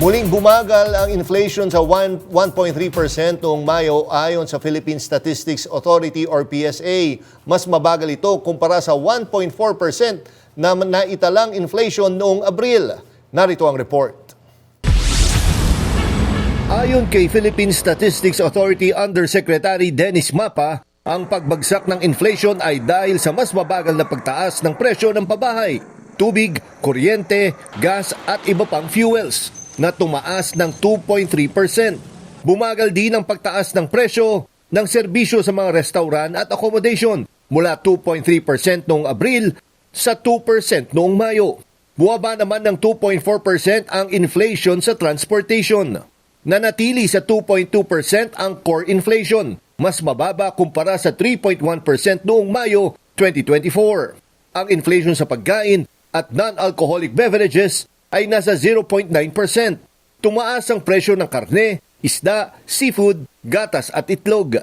Muling bumagal ang inflation sa 1.3% noong Mayo ayon sa Philippine Statistics Authority or PSA. Mas mabagal ito kumpara sa 1.4% na naitalang inflation noong Abril. Narito ang report. Ayon kay Philippine Statistics Authority Undersecretary Dennis Mapa, Ang pagbagsak ng inflation ay dahil sa mas mabagal na pagtaas ng presyo ng pabahay, tubig, kuryente, gas at iba pang fuels na tumaas ng 2.3%. Bumagal din ang pagtaas ng presyo ng serbisyo sa mga restaurant at accommodation mula 2.3% noong Abril sa 2% noong Mayo. Buwaba naman ng 2.4% ang inflation sa transportation. Nanatili sa 2.2% ang core inflation, mas mababa kumpara sa 3.1% noong Mayo 2024. Ang inflation sa pagkain at non-alcoholic beverages ay nasa 0.9%. Tumaas ang presyo ng karne, isda, seafood, gatas at itlog.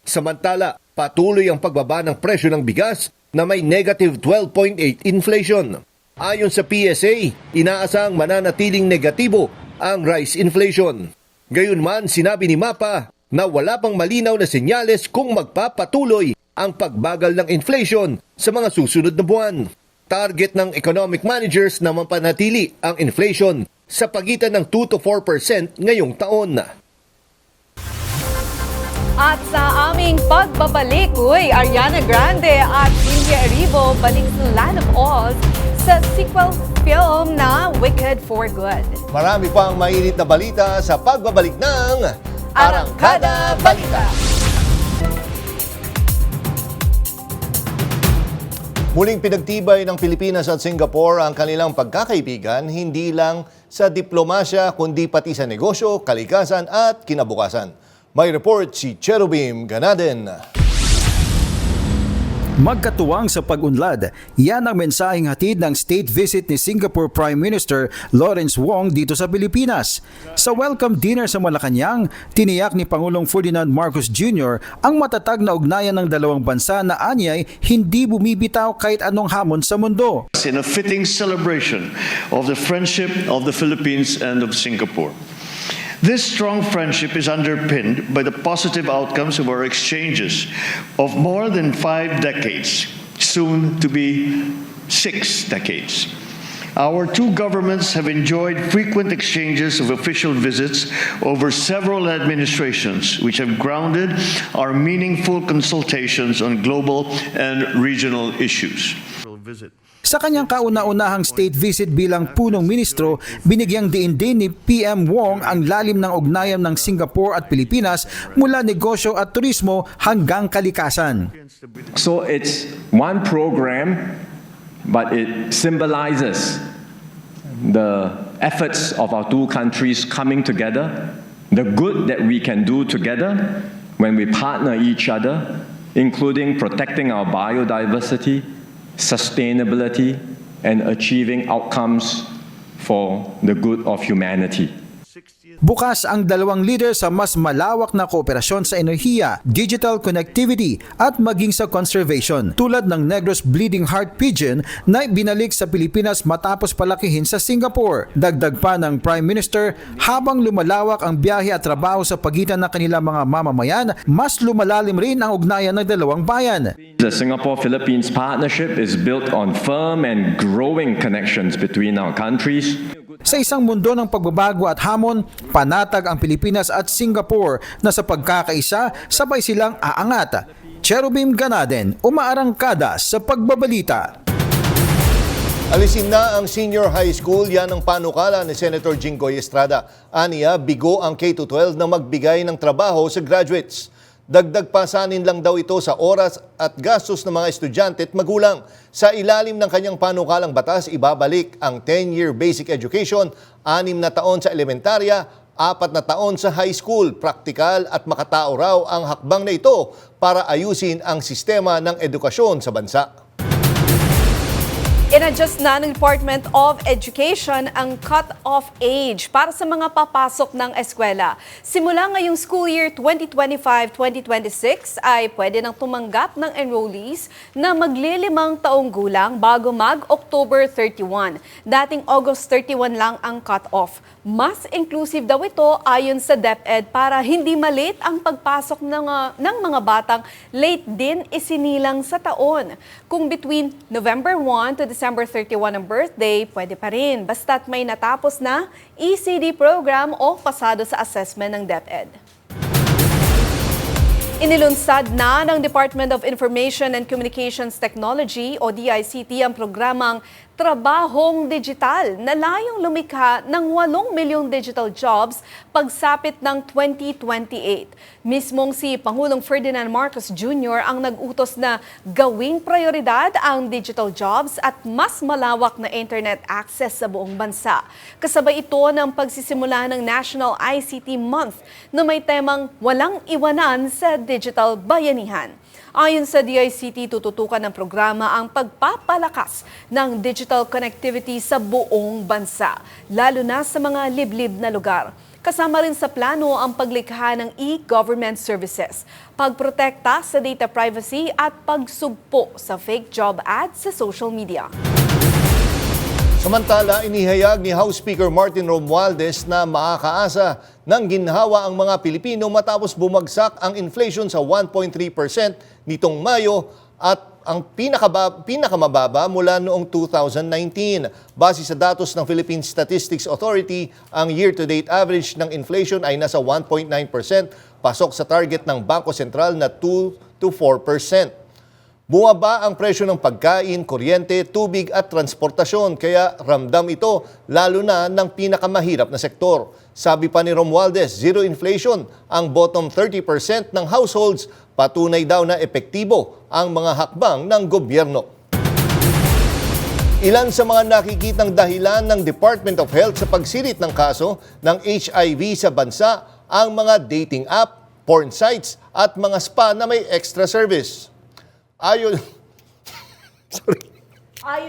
Samantala, patuloy ang pagbaba ng presyo ng bigas na may negative 12.8 inflation. Ayon sa PSA, inaasahang mananatiling negatibo ang rice inflation. Gayunman, sinabi ni MAPA na wala pang malinaw na senyales kung magpapatuloy ang pagbagal ng inflation sa mga susunod na buwan. Target ng economic managers na mapanatili ang inflation sa pagitan ng 2 to 4% ngayong taon. At sa aming pagbabalik, Ariana Grande at Cynthia Erivo balik sa Land of Oz sa sequel film na Wicked for Good. Marami pang mainit na balita sa pagbabalik ng Arangkada Balita. Muling pinagtibay ng Pilipinas at Singapore ang kanilang pagkakaibigan hindi lang sa diplomasya kundi pati sa negosyo, kalikasan at kinabukasan. May report si Cherubim Ganaden. Magkatuwang sa pag-unlad, yan ang mensaheng hatid ng state visit ni Singapore Prime Minister Lawrence Wong dito sa Pilipinas. Sa welcome dinner sa Malacanang, tiniyak ni Pangulong Ferdinand Marcos Jr. ang matatag na ugnayan ng dalawang bansa na anyay hindi bumibitaw kahit anong hamon sa mundo. In a fitting celebration of the friendship of the Philippines and of Singapore. This strong friendship is underpinned by the positive outcomes of our exchanges of more than 5 decades, soon to be 6 decades. Our two governments have enjoyed frequent exchanges of official visits over several administrations, which have grounded our meaningful consultations on global and regional issues. Sa kanyang kauna-unahang state visit bilang punong ministro, binigyang diin din ni PM Wong ang lalim ng ugnayan ng Singapore at Pilipinas mula negosyo at turismo hanggang kalikasan. So it's one program, but it symbolizes the efforts of our two countries coming together, the good that we can do together when we partner each other, including protecting our biodiversity, sustainability, and achieving outcomes for the good of humanity. Bukas ang dalawang leader sa mas malawak na kooperasyon sa enerhiya, digital connectivity at maging sa conservation, tulad ng Negros Bleeding Heart Pigeon na binalik sa Pilipinas matapos palakihin sa Singapore. Dagdag pa ng Prime Minister, habang lumalawak ang biyahe at trabaho sa pagitan ng kanilang mga mamamayan, mas lumalalim rin ang ugnayan ng dalawang bayan. The Singapore-Philippines partnership is built on firm and growing connections between our countries. Sa isang mundo ng pagbabago at hamon, panatag ang Pilipinas at Singapore na sa pagkakaisa, sabay silang aangat. Cherubim Ganaden, umaarangkada sa pagbabalita. Alisin na ang senior high school, yan ang panukala ni Senator Jinggoy Estrada. Aniya, bigo ang K-12 na magbigay ng trabaho sa graduates. Dagdag pasanin lang daw ito sa oras at gastos ng mga estudyante at magulang. Sa ilalim ng kanyang panukalang batas, ibabalik ang 10-year basic education, 6 na taon sa elementarya, 4 na taon sa high school. Praktikal at makatao raw ang hakbang na ito para ayusin ang sistema ng edukasyon sa bansa. In-adjust na ng Department of Education ang cut-off age para sa mga papasok ng eskwela. Simula ngayong school year 2025-2026 ay pwede nang tumanggap ng enrollees na maglilimang taong gulang bago mag-October 31. Dating August 31 lang ang cut-off. Mas inclusive daw ito ayon sa DepEd para hindi malate ang pagpasok ng mga batang late din isinilang sa taon. Kung between November 1 to December 31 ang birthday, pwede pa rin basta't may natapos na ECD program o pasado sa assessment ng DepEd. Inilunsad na ng Department of Information and Communications Technology o DICT ang programang Trabahong Digital na layong lumikha ng 8 milyong digital jobs pagsapit ng 2028. Mismong si Pangulong Ferdinand Marcos Jr. ang nag-utos na gawing prioridad ang digital jobs at mas malawak na internet access sa buong bansa. Kasabay ito ng pagsisimula ng National ICT Month na may temang walang iwanan sa digital bayanihan. Ayon sa DICT, tututukan ng programa ang pagpapalakas ng digital connectivity sa buong bansa, lalo na sa mga liblib na lugar. Kasama rin sa plano ang paglikha ng e-government services, pagprotekta sa data privacy at pagsugpo sa fake job ads sa social media. Samantala, inihayag ni House Speaker Martin Romualdez na makakaasa ng ginhawa ang mga Pilipino matapos bumagsak ang inflation sa 1.3% nitong Mayo at ang pinakamababa mula noong 2019. Base sa datos ng Philippine Statistics Authority, ang year-to-date average ng inflation ay nasa 1.9%, pasok sa target ng Bangko Sentral na 2 to 4%. Bumaba ang presyo ng pagkain, kuryente, tubig at transportasyon, kaya ramdam ito lalo na ng pinakamahirap na sektor. Sabi pa ni Romualdez, zero inflation ang bottom 30% ng households, patunay daw na epektibo ang mga hakbang ng gobyerno. Ilan sa mga nakikitang dahilan ng Department of Health sa pagsirit ng kaso ng HIV sa bansa ang mga dating app, porn sites at mga spa na may extra service. Ayon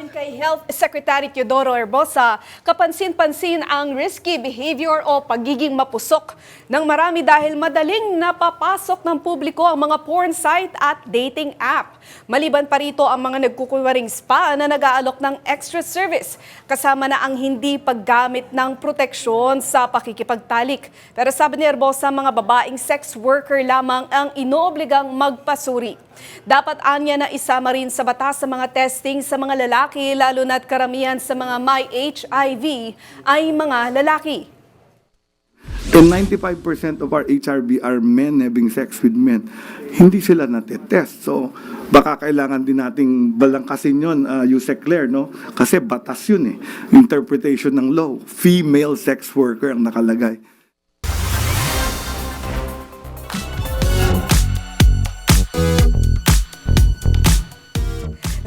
kay Health Secretary Teodoro Herbosa, kapansin-pansin ang risky behavior o pagiging mapusok ng marami dahil madaling napapasok ng publiko ang mga porn site at dating app. Maliban pa rito ang mga nagkukunwaring spa na nag-aalok ng extra service, kasama na ang hindi paggamit ng proteksyon sa pakikipagtalik. Pero sabi ni Herbosa, mga babaeng sex worker lamang ang inoobligang magpasuri. Dapat anya na isama rin sa batas sa mga testing sa mga lalaki, lalo na't karamihan sa mga may HIV ay mga lalaki. And 95% of our HRB are men having sex with men. Hindi sila natetest. So, baka kailangan din nating balangkasin yun, Yusek Claire, no? Kasi batas yun eh. Interpretation ng law. Female sex worker ang nakalagay.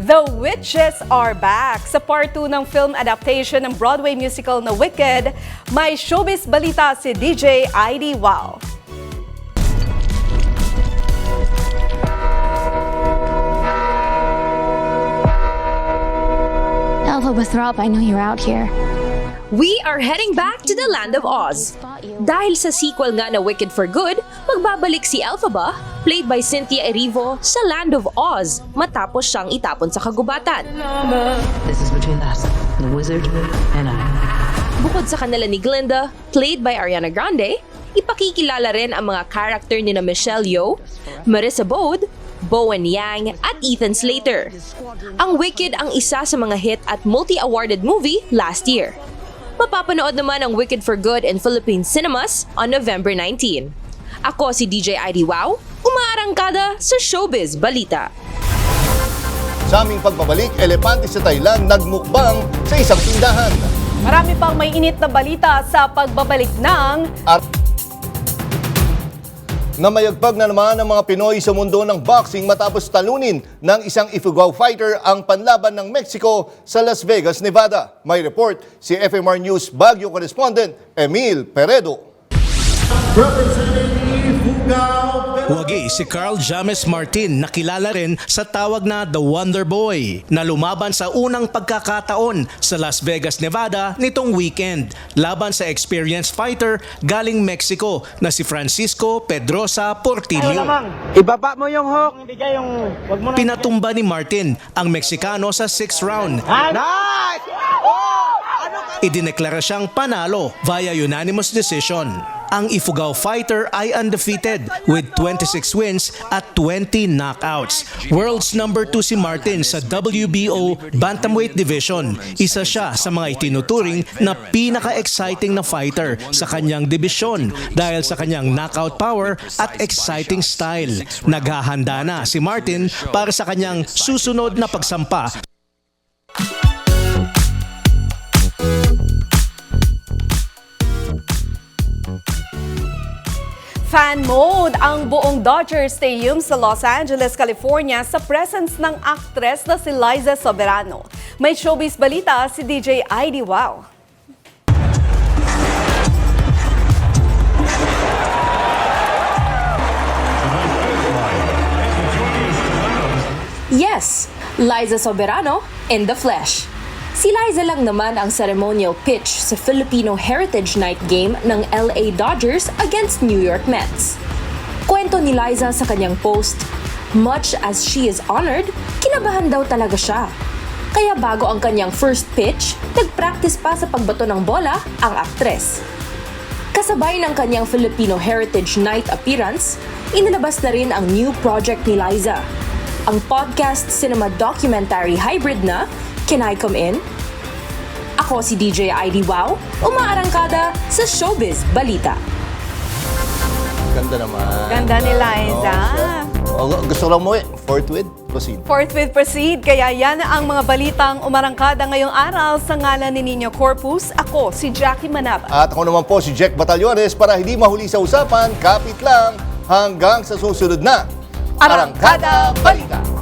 The Witches are back! Sa part 2 ng film adaptation ng Broadway musical na Wicked, may showbiz balita si DJ ID Wow. Elva Withrop, I know you're out here. We are heading back to the land of Oz. Dahil sa sequel nga na Wicked for Good, magbabalik si Elphaba, played by Cynthia Erivo, sa land of Oz matapos siyang itapon sa kagubatan. This is between us, the wizard and I. Bukod sa kanila ni Glinda, played by Ariana Grande, ipakikilala rin ang mga karakter ni na Michelle Yeoh, Marissa Bode, Bowen Yang at Ethan Slater. Ang Wicked ang isa sa mga hit at multi-awarded movie last year. Mapapanood naman ang Wicked for Good in Philippine cinemas on November 19. Ako si DJ ID Wow, umaarangkada sa Showbiz Balita. Sa aming pagbabalik, elepante sa Thailand nagmukbang sa isang tindahan. Marami pang may init na balita sa pagbabalik ng Namayagpag na naman ang mga Pinoy sa mundo ng boxing matapos talunin ng isang Ifugao fighter ang panlaban ng Mexico sa Las Vegas, Nevada. May report si FMR News Baguio correspondent Emil Peredo. Wagi si Carl James Martin na kilala rin sa tawag na The Wonder Boy na lumaban sa unang pagkakataon sa Las Vegas, Nevada nitong weekend laban sa experienced fighter galing Mexico na si Francisco Pedrosa Portillo. Ibaba mo yung hook. Pinatumba ni Martin ang Meksikano sa 6th round. Nice! Idineklara siyang panalo via unanimous decision. ang Ifugao fighter ay undefeated with 26 wins at 20 knockouts. World's number 2 si Martin sa WBO Bantamweight Division. Isa siya sa mga itinuturing na pinaka-exciting na fighter sa kanyang dibisyon dahil sa kanyang knockout power at exciting style. Naghahanda na si Martin para sa kanyang susunod na pagsampa. Fan mode ang buong Dodger Stadium sa Los Angeles, California sa presence ng aktres na si Liza Soberano. May showbiz balita si DJ ID Wow. Yes, Liza Soberano in the flesh. Si Liza lang naman ang ceremonial pitch sa Filipino Heritage Night game ng LA Dodgers against New York Mets. Kwento ni Liza sa kanyang post, much as she is honored, kinabahan daw talaga siya. Kaya bago ang kanyang first pitch, nag-practice pa sa pagbato ng bola ang aktres. Kasabay ng kanyang Filipino Heritage Night appearance, inilabas na rin ang new project ni Liza. Ang podcast cinema documentary hybrid na Can I Come In? Ako si DJ ID Wow, umaarangkada sa Showbiz Balita. Ganda naman. Ganda ni Liza. Gusto lang mo fourth with? Proceed. Fourth with proceed. Kaya yan ang mga balitang umarangkada ngayong araw sa ngalan ni Nino Corpus. Ako si Jackie Manaba. At ako naman po si Jack Batallones para hindi mahuli sa usapan, kapit lang hanggang sa susunod na Arangkada Balita.